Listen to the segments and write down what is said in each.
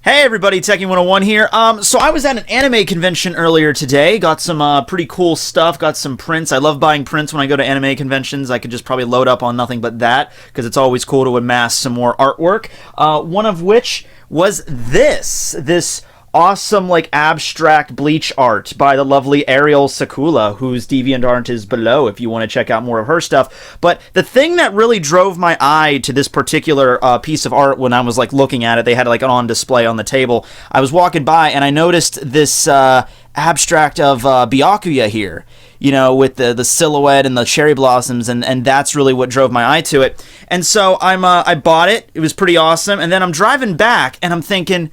Hey everybody, Tekking101 here. So I was at an anime convention earlier today, got some pretty cool stuff, got some prints. I love buying prints when I go to anime conventions. I could just probably load up on nothing but that, because it's always cool to amass some more artwork. One of which was this awesome, like, abstract Bleach art by the lovely Arielle Sekula, whose DeviantArt is below if you want to check out more of her stuff. But the thing that really drove my eye to this particular piece of art when I was, like, looking at it, they had, like, it on display on the table. I was walking by and I noticed this abstract of Byakuya here, you know, with the silhouette and the cherry blossoms, and that's really what drove my eye to it. And so I bought it. It was pretty awesome. And then I'm driving back and I'm thinking,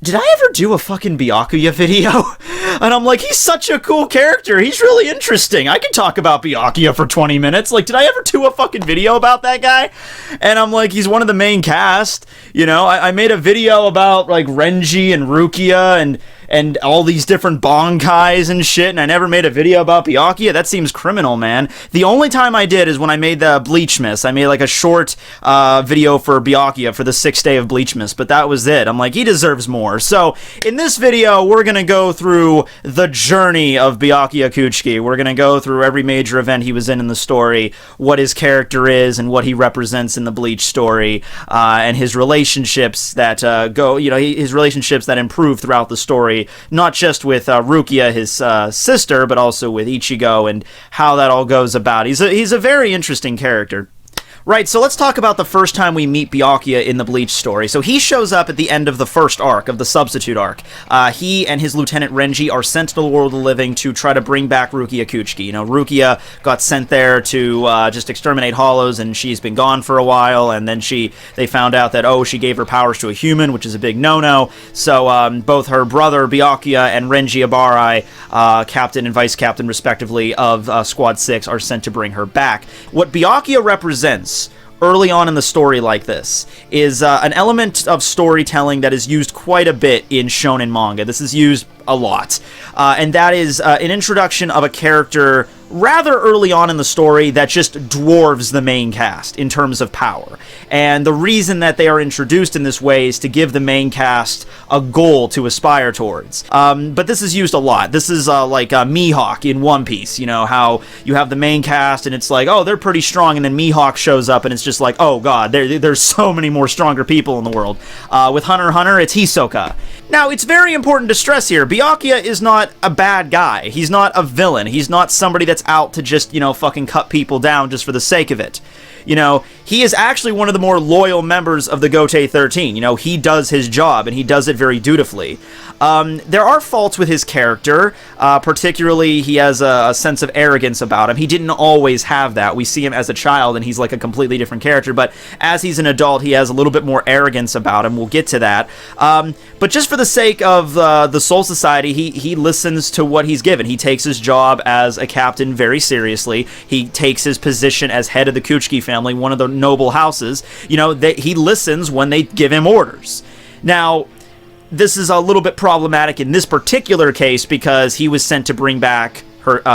did I ever do a fucking Byakuya video? And I'm like, he's such a cool character. He's really interesting. I could talk about Byakuya for 20 minutes. Like, did I ever do a fucking video about that guy? And I'm like, he's one of the main cast. You know, I made a video about, like, Renji and Rukia and all these different Bankais and shit, and I never made a video about Byakuya. That seems criminal, man. The only time I did is when I made the Bleach Miss. I made, like, a short video for Byakuya for the 6th day of Bleach Miss, but that was it. I'm like, he deserves more. So, in this video, we're gonna go through the journey of Byakuya Kuchiki. We're gonna go through every major event he was in the story, what his character is, and what he represents in the Bleach story, and his relationships that his relationships that improve throughout the story. Not just with Rukia, his sister, but also with Ichigo and how that all goes about. He's a very interesting character. Right, so let's talk about the first time we meet Byakuya in the Bleach story. So he shows up at the end of the first arc, of the Substitute arc. He and his lieutenant Renji are sent to the world of the living to try to bring back Rukia Kuchiki. You know, Rukia got sent there to just exterminate hollows, and she's been gone for a while, and then they found out that, she gave her powers to a human, which is a big no-no. So both her brother Byakuya and Renji Abarai, captain and vice captain respectively of Squad 6, are sent to bring her back. What Byakuya represents early on in the story like this is an element of storytelling that is used quite a bit in shonen manga. This is used a lot, and that is an introduction of a character rather early on in the story that just dwarves the main cast in terms of power. And the reason that they are introduced in this way is to give the main cast a goal to aspire towards. But this is used a lot. This is like Mihawk in One Piece, you know, how you have the main cast and it's like, oh, they're pretty strong, and then Mihawk shows up and it's just like, oh god, there's so many more stronger people in the world. With Hunter x Hunter, it's Hisoka. Now, it's very important to stress here, Byakuya is not a bad guy. He's not a villain. He's not somebody that's out to just, you know, fucking cut people down just for the sake of it. You know, he is actually one of the more loyal members of the Gotei 13. You know, he does his job, and he does it very dutifully. There are faults with his character. Particularly, he has a sense of arrogance about him. He didn't always have that. We see him as a child, and he's like a completely different character. But as he's an adult, he has a little bit more arrogance about him. We'll get to that. But just for the sake of the Soul Society, he listens to what he's given. He takes his job as a captain very seriously. He takes his position as head of the Kuchiki family, one of the noble houses. You know, he listens when they give him orders. Now, this is a little bit problematic in this particular case because he was sent to bring back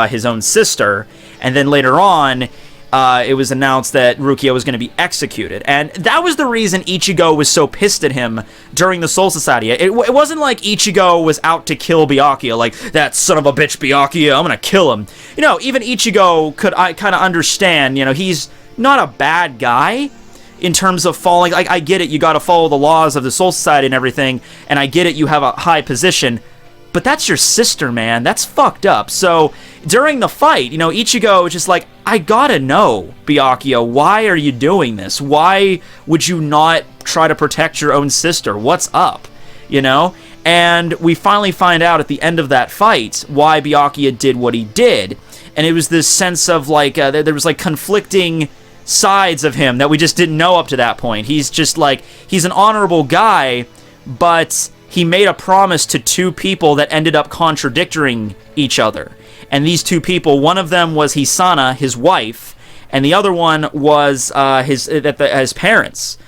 his own sister, and then later on, it was announced that Rukia was going to be executed. And that was the reason Ichigo was so pissed at him during the Soul Society. It wasn't like Ichigo was out to kill Byakuya, like, that son of a bitch Byakuya, I'm going to kill him. You know, even Ichigo could kind of understand, you know, he's not a bad guy in terms of falling. Like, I get it, you got to follow the laws of the Soul Society and everything, and I get it, you have a high position, but that's your sister, man. That's fucked up. So during the fight, you know, Ichigo is just like, I gotta know, Byakuya, why are you doing this? Why would you not try to protect your own sister? What's up? You know? And we finally find out at the end of that fight why Byakuya did what he did. And it was this sense of, like, there was, like, conflicting sides of him that we just didn't know up to that point. He's just, like, he's an honorable guy, but he made a promise to two people that ended up contradicting each other. And these two people, one of them was Hisana, his wife, and the other one was his parents.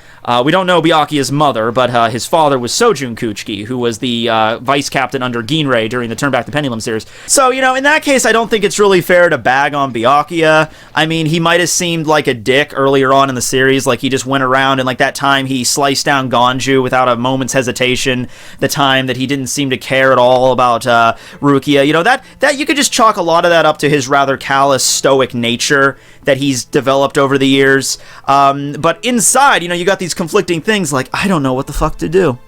We don't know Byakuya's mother, but his father was Sojun Kuchiki, who was the vice captain under Ginrei during the Turn Back the Pendulum series. So, you know, in that case, I don't think it's really fair to bag on Byakuya. I mean, he might have seemed like a dick earlier on in the series, like he just went around and like that time he sliced down Gonju without a moment's hesitation, the time that he didn't seem to care at all about Rukia. You know, that you could just chalk a lot of that up to his rather callous, stoic nature that he's developed over the years. But inside, you know, you got these conflicting things like, I don't know what the fuck to do.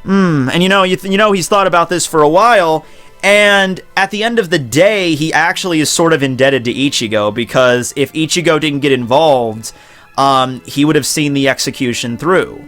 And you know he's thought about this for a while, and at the end of the day, he actually is sort of indebted to Ichigo, because if Ichigo didn't get involved, he would have seen the execution through.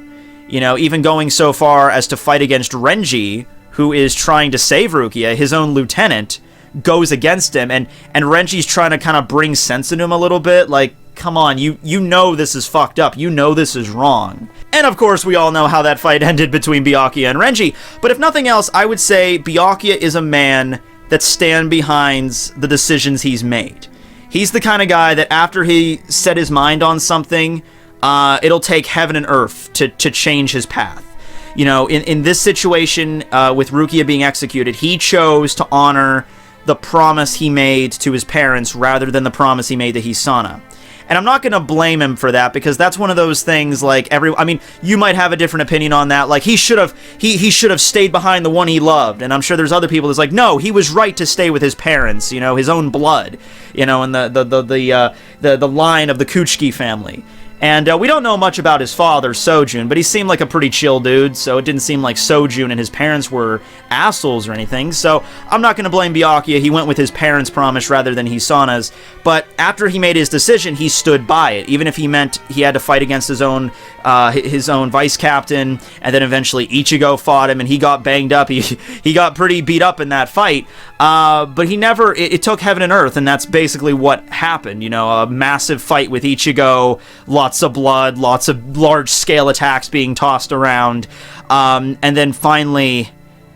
You know, even going so far as to fight against Renji, who is trying to save Rukia, his own lieutenant, goes against him, and Renji's trying to kind of bring sense into him a little bit, like, come on, you know this is fucked up, you know this is wrong. And of course, we all know how that fight ended between Byakuya and Renji, but if nothing else, I would say Byakuya is a man that stands behind the decisions he's made. He's the kind of guy that after he set his mind on something, it'll take heaven and earth to change his path. You know, in this situation, with Rukia being executed, he chose to honor the promise he made to his parents rather than the promise he made to Hisana. And I'm not going to blame him for that, because that's one of those things, like, I mean, you might have a different opinion on that. Like, he should have stayed behind the one he loved. And I'm sure there's other people that's like, no, he was right to stay with his parents, you know, his own blood, you know, and the line of the Kuchiki family. And we don't know much about his father, Sojun, but he seemed like a pretty chill dude, so it didn't seem like Sojun and his parents were assholes or anything. So I'm not going to blame Byakuya. He went with his parents' promise rather than Hisana's. But after he made his decision, he stood by it, even if he meant he had to fight against his own vice captain, and then eventually Ichigo fought him, and he got banged up. He got pretty beat up in that fight. But he never... It took heaven and earth, and that's basically what happened. You know, a massive fight with Ichigo, lots of blood, lots of large-scale attacks being tossed around. And then finally,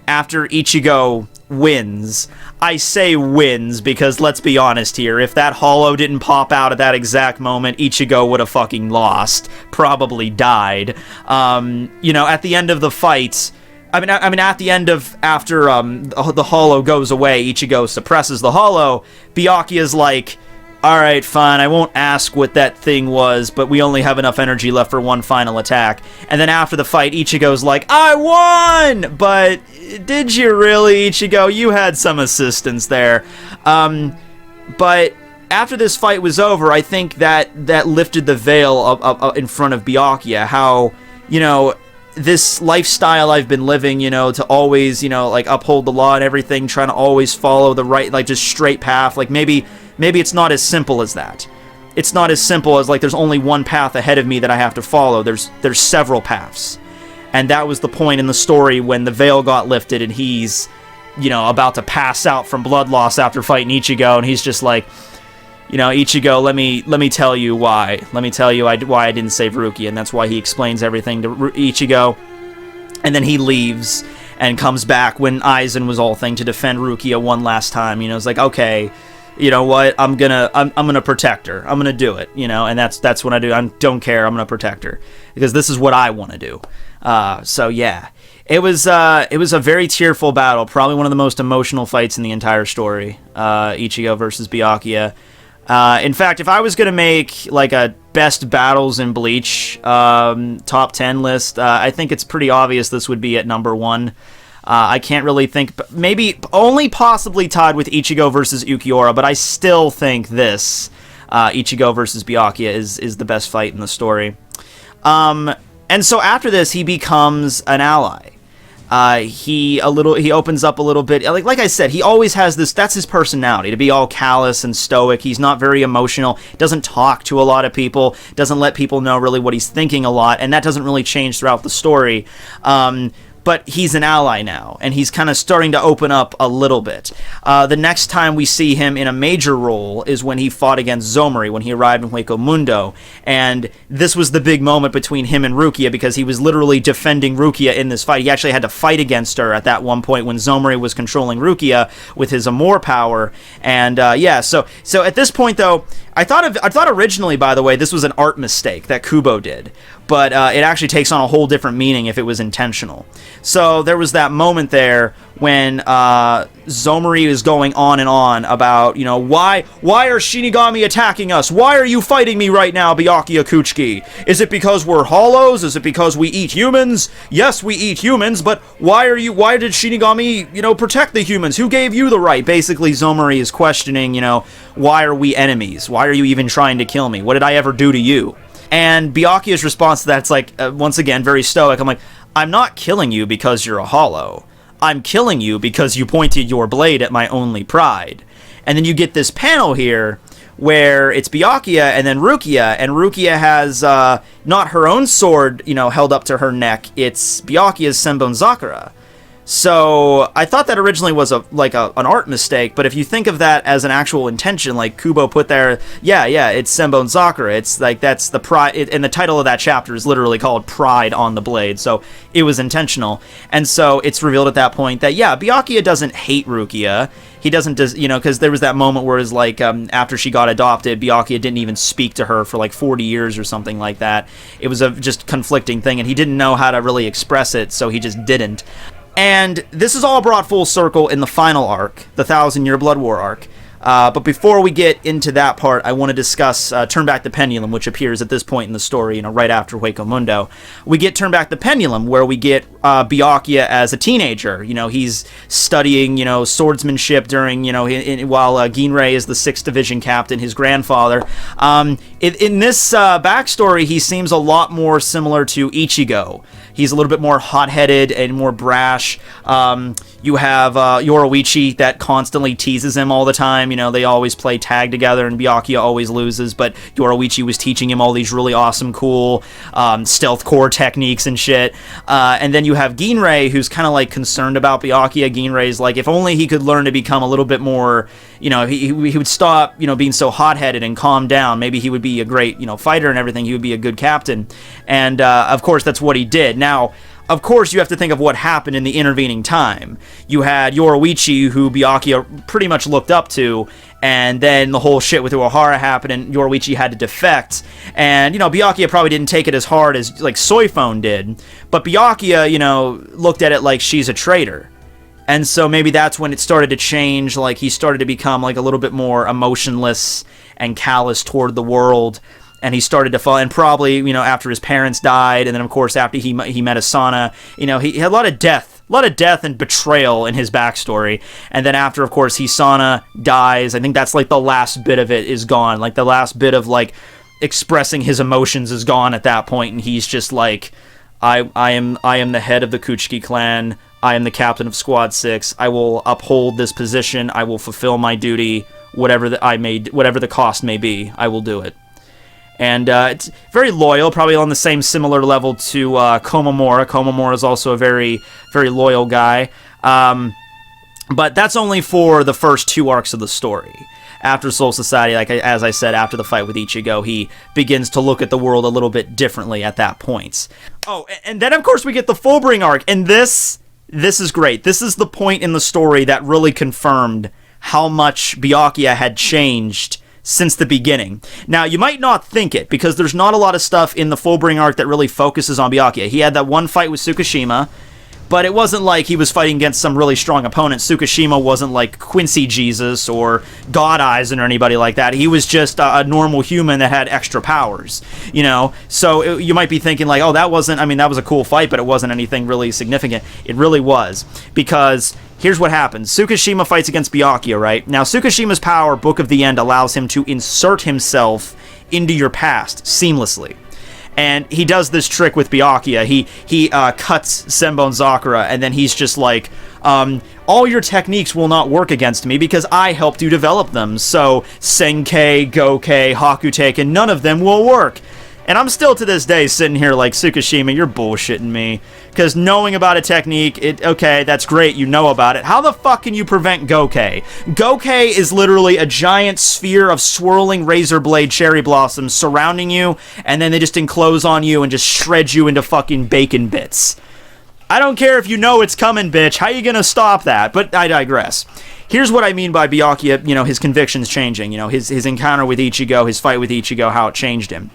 after Ichigo wins... I say wins because, let's be honest here, if that hollow didn't pop out at that exact moment, Ichigo would have fucking lost. Probably died. You know, at the end of the fight... I mean, at the end of... After the hollow goes away, Ichigo suppresses the hollow, Byakuya's like... Alright, fine, I won't ask what that thing was, but we only have enough energy left for one final attack. And then after the fight, Ichigo's like, I won! But did you really, Ichigo? You had some assistance there. But after this fight was over, I think that lifted the veil in front of Byakuya. How, you know, this lifestyle I've been living, you know, to always, you know, like, uphold the law and everything, trying to always follow the right, like, just straight path, like, maybe it's not as simple as that. It's not as simple as, like, there's only one path ahead of me that I have to follow. There's several paths. And that was the point in the story when the veil got lifted and he's, you know, about to pass out from blood loss after fighting Ichigo, and he's just like, you know, Ichigo, let me tell you why. Let me tell you why I didn't save Rukia, and that's why he explains everything to Ichigo. And then he leaves and comes back when Aizen was all thing to defend Rukia one last time. You know, it's like, okay, you know what? I'm gonna protect her. I'm gonna do it. You know, and that's what I do. I don't care. I'm gonna protect her because this is what I want to do. So yeah, it was a very tearful battle. Probably one of the most emotional fights in the entire story. Ichigo versus Byakuya. In fact, if I was gonna make like a best battles in Bleach top 10 list, I think it's pretty obvious this would be at number 1. I can't really think, but maybe only possibly tied with Ichigo versus Ukiura, but I still think this, Ichigo versus Byakuya, is the best fight in the story. And so after this, he becomes an ally. He opens up a little bit. Like I said, he always has this, that's his personality, to be all callous and stoic. He's not very emotional, doesn't talk to a lot of people, doesn't let people know really what he's thinking a lot, and that doesn't really change throughout the story. But he's an ally now, and he's kind of starting to open up a little bit. The next time we see him in a major role is when he fought against Zomori, when he arrived in Hueco Mundo, and this was the big moment between him and Rukia, because he was literally defending Rukia in this fight. He actually had to fight against her at that one point when Zomori was controlling Rukia with his Amor power, and yeah, so at this point, though, I thought originally, by the way, this was an art mistake that Kubo did, but it actually takes on a whole different meaning if it was intentional. So there was that moment there when Zomari is going on and on about, why are Shinigami attacking us? Why are you fighting me right now, Byakuya Kuchiki? Is it because we're hollows? Is it because we eat humans? Yes, we eat humans, but why did Shinigami, protect the humans? Who gave you the right? Basically, Zomari is questioning, why are we enemies? Why are you even trying to kill me? What did I ever do to you? And Byakuya's response to that's like, once again, very stoic. I'm like, I'm not killing you because you're a hollow. I'm killing you because you pointed your blade at my only pride. And then you get this panel here where it's Byakuya and then Rukia has not her own sword, held up to her neck. It's Byakuya's Senbon Zakura. So I thought that originally was an art mistake, but if you think of that as an actual intention, like Kubo put there, yeah, it's Senbon Zakura. It's like that's the pride, and the title of that chapter is literally called Pride on the Blade, so it was intentional. And so it's revealed at that point that, Byakuya doesn't hate Rukia. He doesn't, because there was that moment where it's like, after she got adopted, Byakuya didn't even speak to her for like 40 years or something like that. It was a just conflicting thing, and he didn't know how to really express it, so he just didn't. And this is all brought full circle in the final arc, the 1,000-Year Blood War arc. But before we get into that part, I want to discuss Turn Back the Pendulum, which appears at this point in the story, right after Hueco Mundo. We get Turn Back the Pendulum, where we get Byakuya as a teenager. He's studying, swordsmanship during, while Ginrei is the 6th Division captain, his grandfather. In this backstory, he seems a lot more similar to Ichigo. He's a little bit more hot-headed and more brash. You have Yoruichi that constantly teases him all the time. They always play tag together, and Byakuya always loses, but Yoruichi was teaching him all these really awesome, cool stealth core techniques and shit. And then you have Ginrei, who's kind of like concerned about Byakuya. Ginrei's like, if only he could learn to become a little bit more, he would stop, being so hot-headed and calm down. Maybe he would be a great, fighter and everything. He would be a good captain. And, of course, that's what he did. Now, of course, you have to think of what happened in the intervening time. You had Yoruichi, who Byakuya pretty much looked up to, and then the whole shit with Uehara happened, and Yoruichi had to defect. And, Byakuya probably didn't take it as hard as, like, Soifone did, but Byakuya, looked at it like she's a traitor. And so maybe that's when it started to change, like, he started to become, like, a little bit more emotionless and callous toward the world. And he started to fall, and probably, after his parents died, and then, of course, after he met Asana, he had a lot of death and betrayal in his backstory. And then after, of course, Hisana dies, I think that's, like, the last bit of it is gone. Like, the last bit of, like, expressing his emotions is gone at that point, and he's just like, I am the head of the Kuchiki clan, I am the captain of Squad 6, I will uphold this position, I will fulfill my duty, whatever the cost may be, I will do it. And it's very loyal, probably on the same similar level to Komamura. Komamura is also a very, very loyal guy. But that's only for the first 2 arcs of the story. After Soul Society, as I said, after the fight with Ichigo, he begins to look at the world a little bit differently at that point. Oh, and then, of course, we get the Fullbring arc. And this is great. This is the point in the story that really confirmed how much Byakuya had changed since the beginning. Now, you might not think it, because there's not a lot of stuff in the Fullbring arc that really focuses on Byakuya. He had that one fight with Tsukishima, but it wasn't like he was fighting against some really strong opponent. Tsukishima wasn't like Quincy Jesus or God Eisen or anybody like that. He was just a normal human that had extra powers, So you might be thinking like, oh, that was a cool fight, but it wasn't anything really significant. It really was, because here's what happens. Tsukishima fights against Byakuya, right? Now, Tsukishima's power, Book of the End, allows him to insert himself into your past seamlessly. And he does this trick with Byakuya. He cuts Senbon Zakura, and then he's just like, all your techniques will not work against me because I helped you develop them. So Senkei, Gokei, Hakuteiken, none of them will work. And I'm still to this day sitting here like, Tsukishima, you're bullshitting me. Because knowing about a technique, okay, that's great, you know about it. How the fuck can you prevent Gokei? Gokei is literally a giant sphere of swirling razor blade cherry blossoms surrounding you, and then they just enclose on you and just shred you into fucking bacon bits. I don't care if you know it's coming, bitch. How you gonna stop that? But I digress. Here's what I mean by Byakuya, his convictions changing. His encounter with Ichigo, his fight with Ichigo, how it changed him.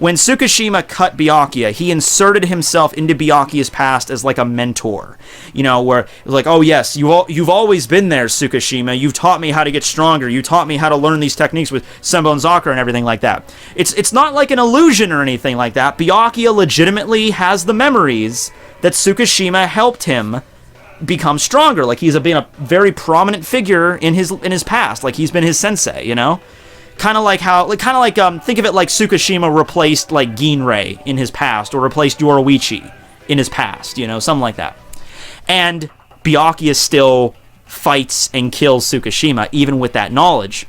When Tsukishima cut Byakuya, he inserted himself into Byakuya's past as like a mentor. You know, where it was like, oh yes, you've always been there, Tsukishima. You've taught me how to get stronger. You taught me how to learn these techniques with Senbon Zakura and everything like that. It's not like an illusion or anything like that. Byakuya legitimately has the memories that Tsukishima helped him become stronger. Like he's been a very prominent figure in his past. Like he's been his sensei, you know? Kind of like think of it like Tsukishima replaced like Ginrei in his past, or replaced Yoruichi in his past, you know, something like that. And Byakuya still fights and kills Tsukishima, even with that knowledge.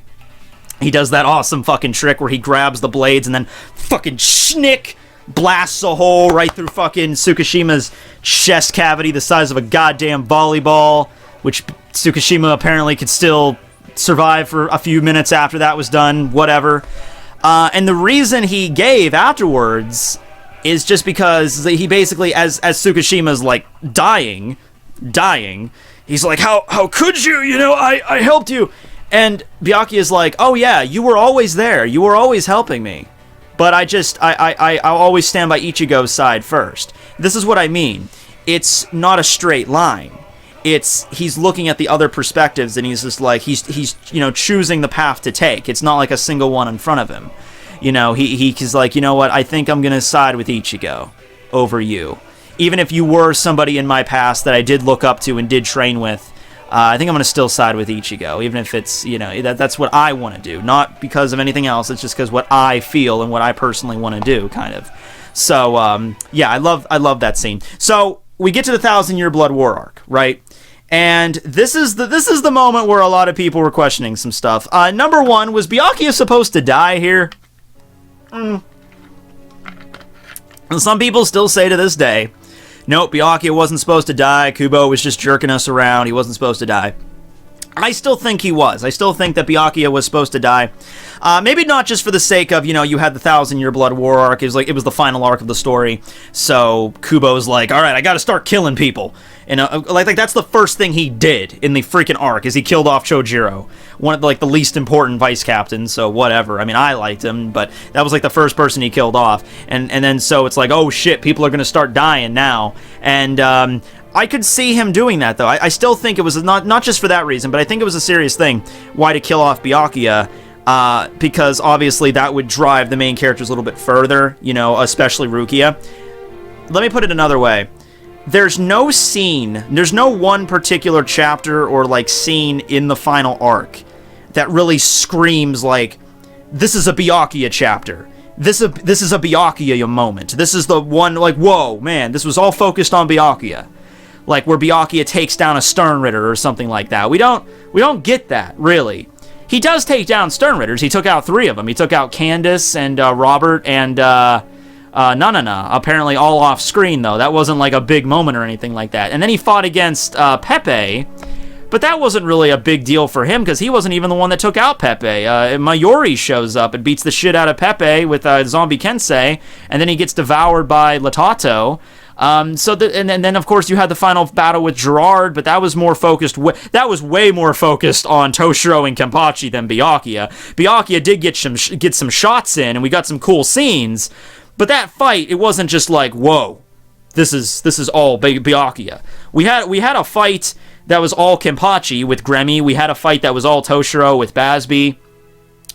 He does that awesome fucking trick where he grabs the blades and then fucking schnick blasts a hole right through fucking Tsukishima's chest cavity the size of a goddamn volleyball, which Tsukishima apparently could still survive for a few minutes after that was done, whatever. And the reason he gave afterwards is just because he basically, as Tsukishima's like dying, he's like, how could you? You know, I helped you. And Byakuya's like, oh yeah, you were always there. You were always helping me. But I'll always stand by Ichigo's side first. This is what I mean. It's not a straight line. He's looking at the other perspectives, and he's just like, he's you know, choosing the path to take. It's not like a single one in front of him. You know, he's like, you know what, I think I'm gonna side with Ichigo over you. Even if you were somebody in my past that I did look up to and did train with, I think I'm gonna still side with Ichigo, even if it's, you know, that's what I want to do, not because of anything else. It's just because what I feel and what I personally want to do, kind of. So yeah, I love that scene. So we get to the 1,000-Year Blood War arc, right? And this is the moment where a lot of people were questioning some stuff. Number one, was Byakuya supposed to die here? And some people still say to this day, nope, Byakuya wasn't supposed to die. Kubo was just jerking us around. He wasn't supposed to die. I still think he was. I still think that Byakuya was supposed to die. Maybe not just for the sake of, you know, you had the 1,000-Year Blood War arc. It was the final arc of the story. So Kubo's like, all right, I got to start killing people. And like that's the first thing he did in the freaking arc, is he killed off Chojiro, one of the least important vice captains. So whatever. I mean, I liked him, but that was like the first person he killed off. And then so it's like, oh shit, people are gonna start dying now. And I could see him doing that, though. I still think it was not just for that reason, but I think it was a serious thing why to kill off Byakuya, because obviously that would drive the main characters a little bit further, you know, especially Rukia. Let me put it another way. There's no one particular chapter or like scene in the final arc that really screams like, this is a Byakuya chapter. This is a Byakuya moment. This is the one, like, whoa, man, this was all focused on Byakuya. Like where Byakuya takes down a Sternritter or something like that. We don't get that, really. He does take down Sternritters. He took out 3 of them. He took out Candace and Robert and Nanana, apparently all off screen, though. That wasn't like a big moment or anything like that. And then he fought against Pepe, but that wasn't really a big deal for him because he wasn't even the one that took out Pepe. Mayuri shows up and beats the shit out of Pepe with Zombie Kensei, and then he gets devoured by Latato. And then of course you had the final battle with Gerard, but that was more focused. That was way more focused on Toshiro and Kenpachi than Byakuya. Byakuya did get some shots in, and we got some cool scenes. But that fight, it wasn't just like, whoa, this is all Byakuya. We had a fight that was all Kenpachi with Gremmy. We had a fight that was all Toshiro with Basby.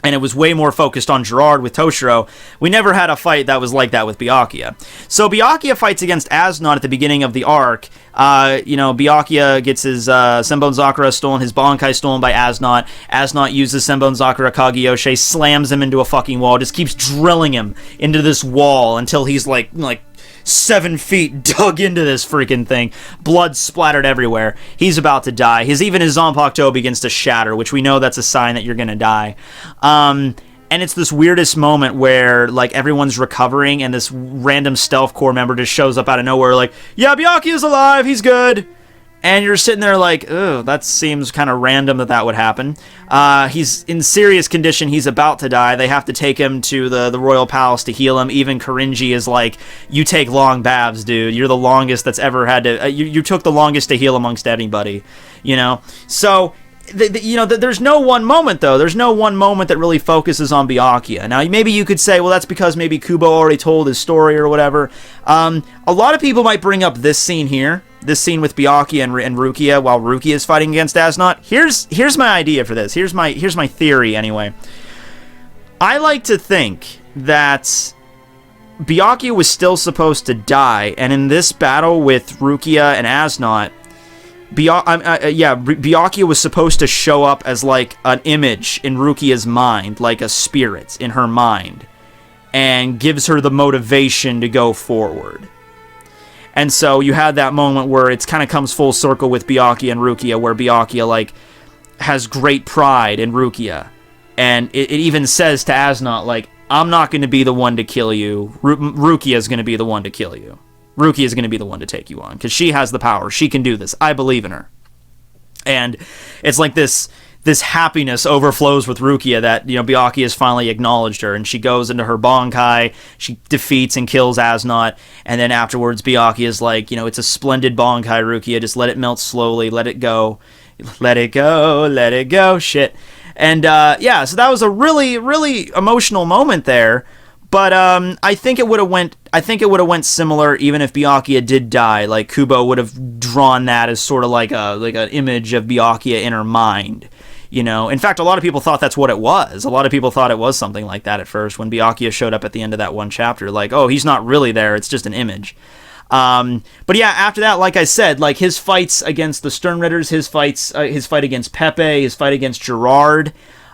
And it was way more focused on Gerard with Toshiro. We never had a fight that was like that with Byakuya. So Byakuya fights against Asnot at the beginning of the arc. Byakuya gets his Senbon Zakura stolen, his Bankai stolen by Asnot. Asnot uses Senbon Zakura Kageyoshe, slams him into a fucking wall, just keeps drilling him into this wall until he's like 7 feet dug into this freaking thing. Blood splattered everywhere. He's about to die. Even his Zanpakuto begins to shatter, which we know that's a sign that you're gonna die. And it's this weirdest moment where, like, everyone's recovering and this random stealth corps member just shows up out of nowhere like, yeah, Byakuya's alive, he's good. And you're sitting there like, oh, that seems kind of random that would happen. He's in serious condition. He's about to die. They have to take him to the royal palace to heal him. Even Korinji is like, you take long baths, dude. You're the longest that's ever had to... you took the longest to heal amongst anybody, you know? So there's no one moment, though. There's no one moment that really focuses on Byakuya. Now, maybe you could say, well, that's because maybe Kubo already told his story or whatever. A lot of people might bring up this scene here, this scene with Byakuya and Rukia while Rukia is fighting against Asnot. Here's my idea for this. Here's my theory, anyway. I like to think that Byakuya was still supposed to die, and in this battle with Rukia and Asnot, Byakuya was supposed to show up as like an image in Rukia's mind, like a spirit in her mind, and gives her the motivation to go forward. And so you had that moment where it kind of comes full circle with Byakuya and Rukia, where Byakuya like has great pride in Rukia, and it even says to Asnot, like, I'm not going to be the one to kill you. Rukia is going to be the one to kill you. Rukia is going to be the one to take you on, because she has the power. She can do this. I believe in her. And it's like this happiness overflows with Rukia that, Byakuya has finally acknowledged her, and she goes into her Bankai, she defeats and kills Asnot, and then afterwards Byakuya is like, it's a splendid Bankai, Rukia, just let it melt slowly, let it go, let it go, let it go, shit. And, so that was a really, really emotional moment there. But I think it would have went similar even if Byakuya did die. Like, Kubo would have drawn that as sort of like an image of Byakuya in her mind. In fact, a lot of people thought that's what it was. A lot of people thought it was something like that at first when Byakuya showed up at the end of that one chapter. Like, oh, he's not really there. It's just an image. But yeah, after that, like I said, like his fights against the Sternritters, his fight against Pepe, his fight against Gerard.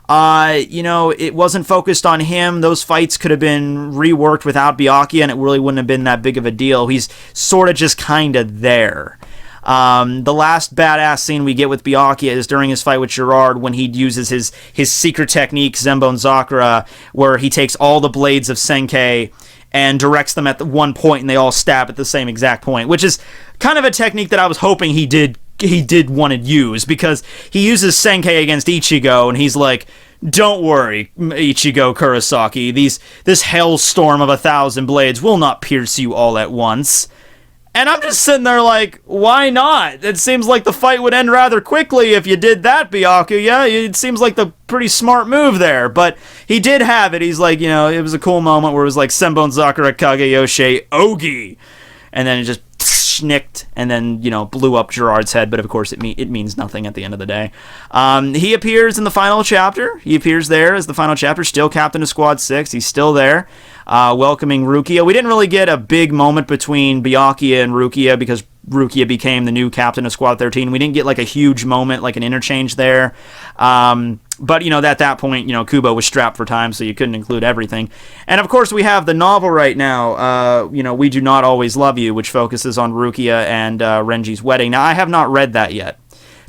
It wasn't focused on him. Those fights could have been reworked without Byakuya, and it really wouldn't have been that big of a deal. He's sort of just kind of there. The last badass scene we get with Byakuya is during his fight with Gerard, when he uses his secret technique, Zenbone Zakura, where he takes all the blades of Senkei and directs them at the one point, and they all stab at the same exact point, which is kind of a technique that I was hoping he did want to use, because he uses Senkei against Ichigo, and he's like, don't worry, Ichigo Kurosaki, this hailstorm of 1,000 blades will not pierce you all at once. And I'm just sitting there like, why not? It seems like the fight would end rather quickly if you did that, Byakuya. It seems like the pretty smart move there. But he did have it. He's like, it was a cool moment where it was like Senbon Zakura Kageyoshe Ogi. And then it just schnicked and then, blew up Gerard's head. But of course, it means nothing at the end of the day. He appears in the final chapter. He appears there as the final chapter, still captain of Squad 6. He's still there. Welcoming Rukia. We didn't really get a big moment between Byakuya and Rukia because Rukia became the new captain of Squad 13. We didn't get like a huge moment, like an interchange there. But, at that point, Kubo was strapped for time, so you couldn't include everything. And, of course, we have the novel right now, We Do Not Always Love You, which focuses on Rukia and Renji's wedding. Now, I have not read that yet,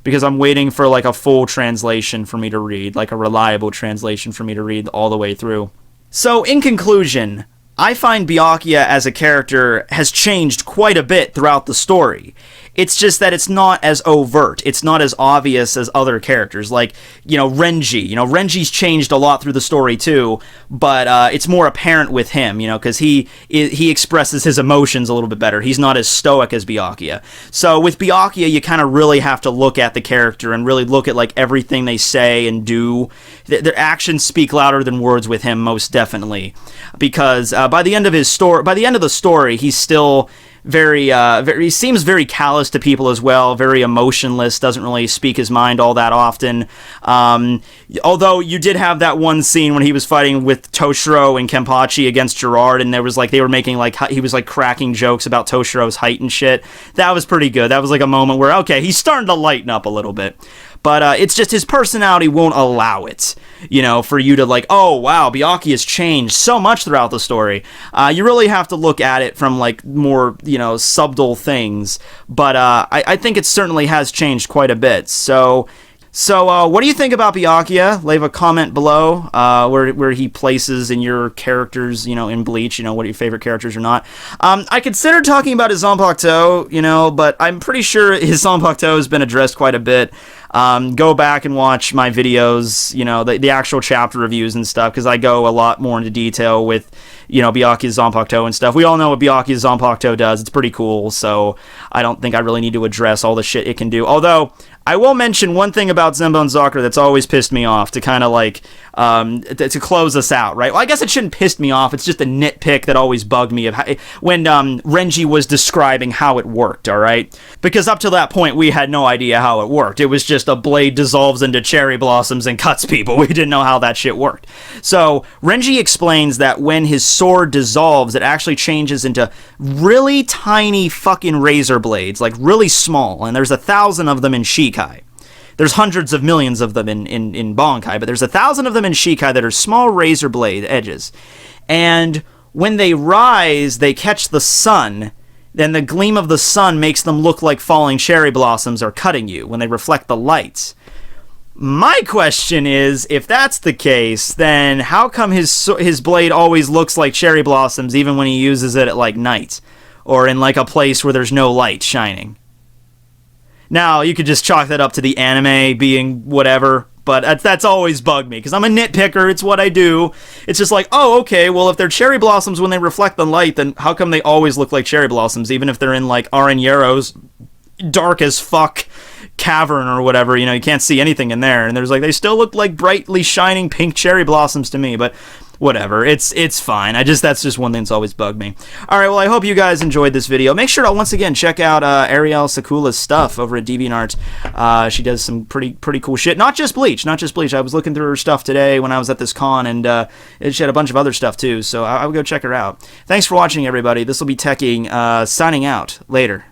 because I'm waiting for, like, a full translation for me to read, like a reliable translation for me to read all the way through. So, in conclusion, I find Byakuya as a character has changed quite a bit throughout the story. It's just that it's not as overt. It's not as obvious as other characters. Like, Renji. Renji's changed a lot through the story too, but it's more apparent with him, because he expresses his emotions a little bit better. He's not as stoic as Byakuya. So with Byakuya, you kind of really have to look at the character and really look at like everything they say and do. Their actions speak louder than words with him, most definitely, because by the end of the story, he's still he seems very callous to people as well, very emotionless, doesn't really speak his mind all that often. Although you did have that one scene when he was fighting with Toshiro and Kenpachi against Gerard, and there was like, they were making like, he was like cracking jokes about Toshiro's height and shit. That was pretty good. That was like a moment where, okay, he's starting to lighten up a little bit. But it's just his personality won't allow it, for you to like, oh, wow, Byakuya has changed so much throughout the story. You really have to look at it from like more, subtle things. But I think it certainly has changed quite a bit. So what do you think about Byakuya? Leave a comment below where he places in your characters, in Bleach, what are your favorite characters or not. I consider talking about his Zanpakuto, but I'm pretty sure his Zanpakuto has been addressed quite a bit. Go back and watch my videos, the actual chapter reviews and stuff, because I go a lot more into detail with Byakuya Zanpakuto and stuff. We all know what Byakuya Zanpakuto does. It's pretty cool, so I don't think I really need to address all the shit it can do. Although, I will mention one thing about Zenbone Zakura that's always pissed me off to kind of like, to close us out, right? Well, I guess it shouldn't piss me off. It's just a nitpick that always bugged me when Renji was describing how it worked, all right? Because up to that point, we had no idea how it worked. It was just a blade dissolves into cherry blossoms and cuts people. We didn't know how that shit worked. So, Renji explains that when his sword dissolves, it actually changes into really tiny fucking razor blades, like really small, and there's 1,000 of them in Shikai. There's hundreds of millions of them in Bankai, but there's 1,000 of them in Shikai that are small razor blade edges. And when they rise, they catch the sun, then the gleam of the sun makes them look like falling cherry blossoms are cutting you when they reflect the lights. My question is, if that's the case, then how come his blade always looks like cherry blossoms even when he uses it at like night? Or in like a place where there's no light shining? Now, you could just chalk that up to the anime being whatever, but that's always bugged me, because I'm a nitpicker, it's what I do. It's just like, oh, okay, well, if they're cherry blossoms when they reflect the light, then how come they always look like cherry blossoms, even if they're in, like, Aranyero's dark as fuck cavern or whatever, you can't see anything in there, and there's like, they still look like brightly shining pink cherry blossoms to me, but whatever, it's fine. That's just one thing that's always bugged me. Alright, well, I hope you guys enjoyed this video. Make sure to, once again, check out Arielle Sekula's stuff over at DeviantArt. She does some pretty cool shit. Not just Bleach. I was looking through her stuff today when I was at this con, and she had a bunch of other stuff, too, so I would go check her out. Thanks for watching, everybody. This will be Tekking, signing out. Later.